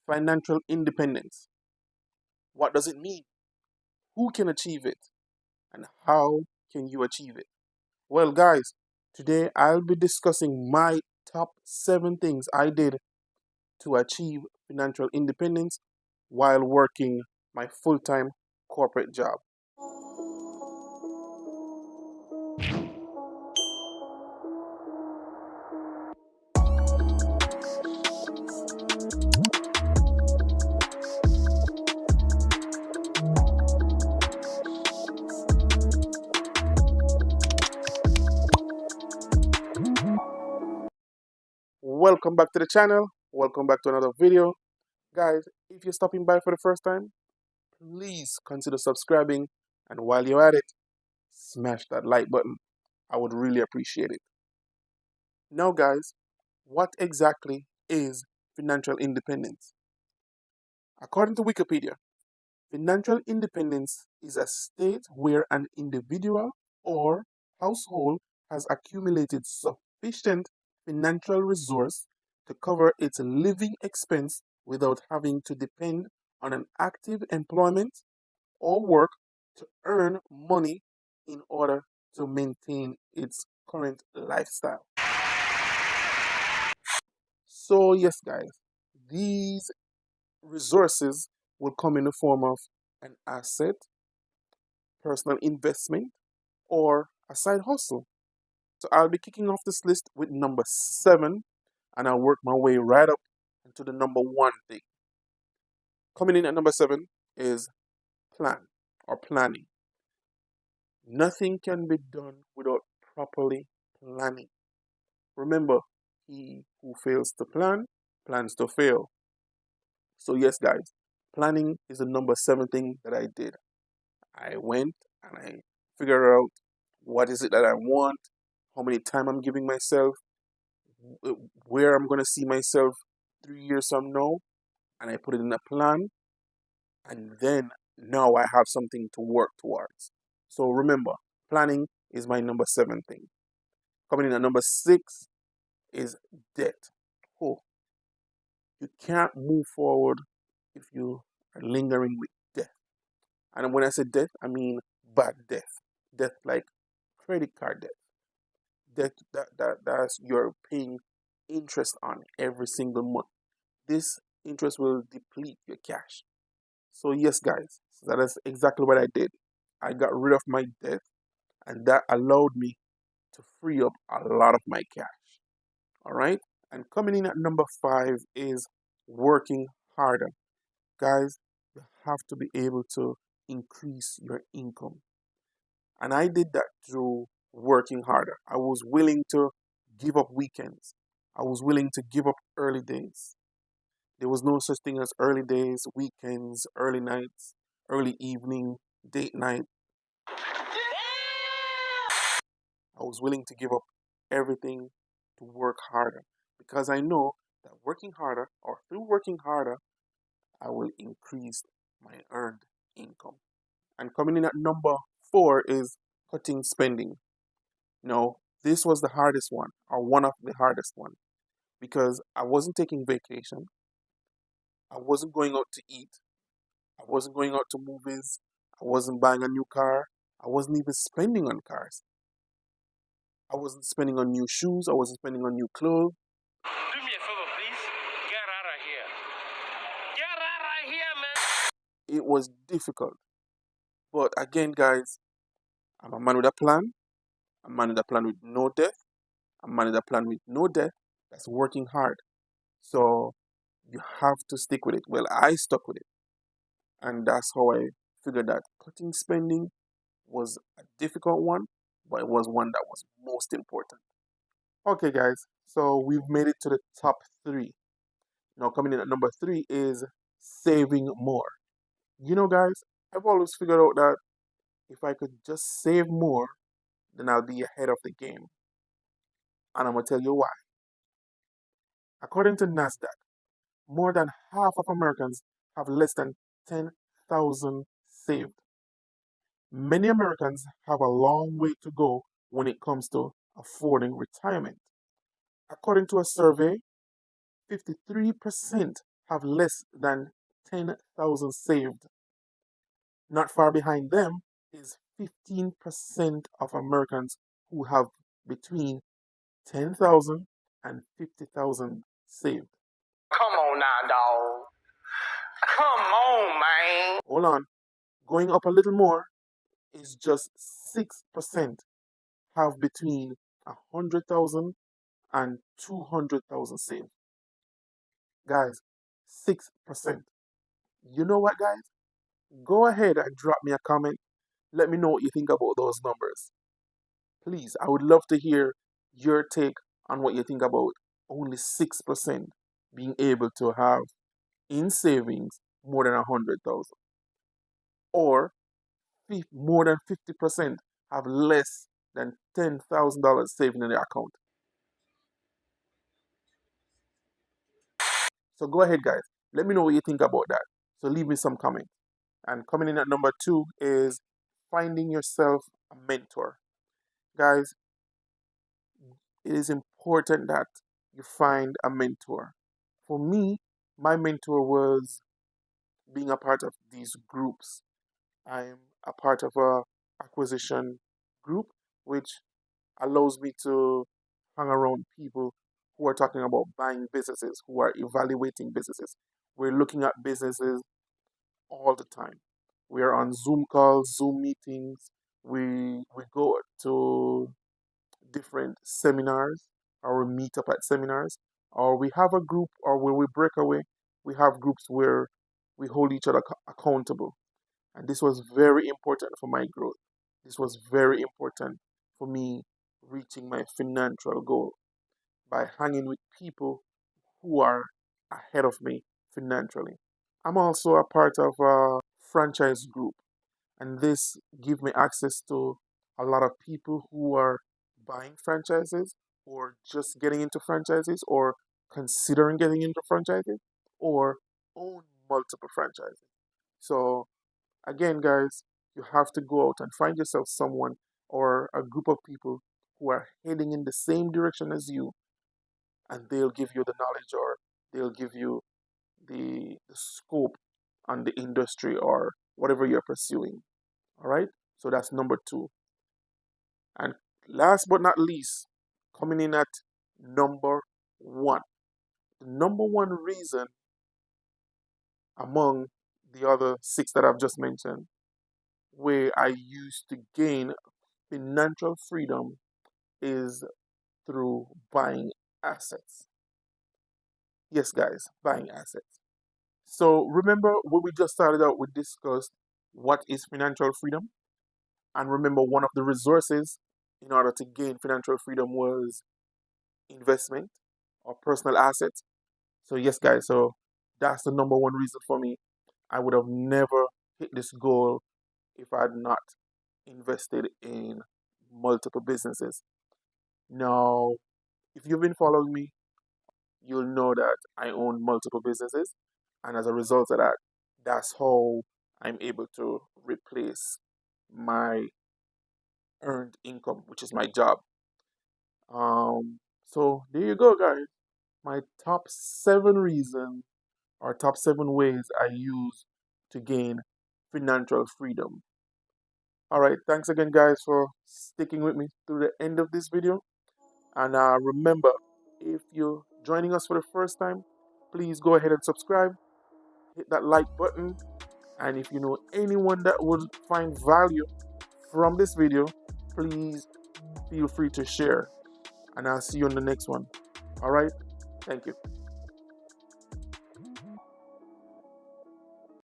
financial independence. What does it mean? Who can achieve it? And how can you achieve it? Well, guys, today I'll be discussing my top 7 things I did to achieve financial independence while working my full time corporate job. Welcome back to the channel. Welcome back to another video. Guys, if you're stopping by for the first time, please consider subscribing. And while you're at it, smash that like button. I would really appreciate it. Now, guys, what exactly is financial independence? According to Wikipedia, financial independence is a state where an individual or household has accumulated sufficient financial resource to cover its living expense without having to depend on an active employment or work to earn money in order to maintain its current lifestyle. So, yes, guys, these resources will come in the form of an asset, personal investment, or a side hustle. So I'll be kicking off this list with number 7, and I'll work my way right up into the number 1 thing. Coming in at number 7 is plan or planning. Nothing can be done without properly planning. Remember, he who fails to plan plans to fail. So, yes, guys, planning is the number 7 thing that I did. I went and I figured out what is it that I want, how many time I'm giving myself, where I'm going to see myself 3 years from now, and I put it in a plan, and then now I have something to work towards. So remember, planning is my number 7 thing. Coming in at number 6 is debt. Oh, you can't move forward if you are lingering with debt. And when I say debt, I mean bad debt. Debt like credit card debt. That's you're paying interest on every single month. This interest will deplete your cash. So yes, guys, that is exactly what I did. I got rid of my debt, and that allowed me to free up a lot of my cash. All right. And coming in at number 5 is working harder. Guys, you have to be able to increase your income. And I did that through working harder. I was willing to give up weekends. I was willing to give up early days. There was no such thing as early days, weekends, early nights, early evening, date night. I was willing to give up everything to work harder because I know that working harder or through working harder, I will increase my earned income. And coming in at number 4 is cutting spending. No, this was the hardest one, or one of the hardest one, because I wasn't taking vacation. I wasn't going out to eat. I wasn't going out to movies. I wasn't buying a new car. I wasn't even spending on cars. I wasn't spending on new shoes. I wasn't spending on new clothes. Do me a favor, please. Get out of here. Get out of here, man. It was difficult. But again, guys, I'm a man with a plan. A man with a plan with no debt. A man with a plan with no debt that's working hard. So you have to stick with it. Well, I stuck with it. And that's how I figured that cutting spending was a difficult one, but it was one that was most important. Okay, guys, so we've made it to the top 3. Now, coming in at number 3 is saving more. Guys, I've always figured out that if I could just save more, then I'll be ahead of the game. And I'm going to tell you why. According to NASDAQ, more than half of Americans have less than 10,000 saved. Many Americans have a long way to go when it comes to affording retirement. According to a survey, 53% have less than 10,000 saved. Not far behind them is 15% of Americans who have between 10,000 and 50,000 saved. Come on now, dog. Come on, man. Hold on. Going up a little more is just 6% have between 100,000 and 200,000 saved. Guys, 6%. You know what, guys? Go ahead and drop me a comment. Let me know what you think about those numbers. Please, I would love to hear your take on what you think about only 6% being able to have in savings more than 100,000, or more than 50% have less than $10,000 saving in their account. So go ahead, guys. Let me know what you think about that. So leave me some comments. And coming in at number 2 is finding yourself a mentor. Guys, it is important that you find a mentor. For me, my mentor was being a part of these groups. I'm a part of a acquisition group, which allows me to hang around people who are talking about buying businesses, who are evaluating businesses. We're looking at businesses all the time. We are on Zoom calls, Zoom meetings. We go to different seminars, or we meet up at seminars, or we have a group, or when we break away, we have groups where we hold each other accountable. And this was very important for my growth. This was very important for me reaching my financial goal by hanging with people who are ahead of me financially. I'm also a part of a franchise group, and this give me access to a lot of people who are buying franchises, or just getting into franchises, or considering getting into franchises, or own multiple franchises. So again, guys, you have to go out and find yourself someone or a group of people who are heading in the same direction as you, and they'll give you the knowledge, or they'll give you the scope on the industry or whatever you're pursuing. All right? So that's number 2. And last but not least, coming in at number 1. The number one reason among the other 6 that I've just mentioned, where I used to gain financial freedom, is through buying assets. Yes, guys, buying assets. So remember when we just started out, we discussed what is financial freedom. And remember, one of the resources in order to gain financial freedom was investment or personal assets. So yes, guys, so that's the number one reason for me. I would have never hit this goal if I had not invested in multiple businesses. Now, if you've been following me, you'll know that I own multiple businesses. And as a result of that, that's how I'm able to replace my earned income, which is my job. So there you go, guys. My top 7 reasons, or top 7 ways I use to gain financial freedom. All right, thanks again, guys, for sticking with me through the end of this video. And remember, if you're joining us for the first time, please go ahead and subscribe, hit that like button, and if you know anyone that would find value from this video, please feel free to share. And I'll see you on the next one. All right, thank you.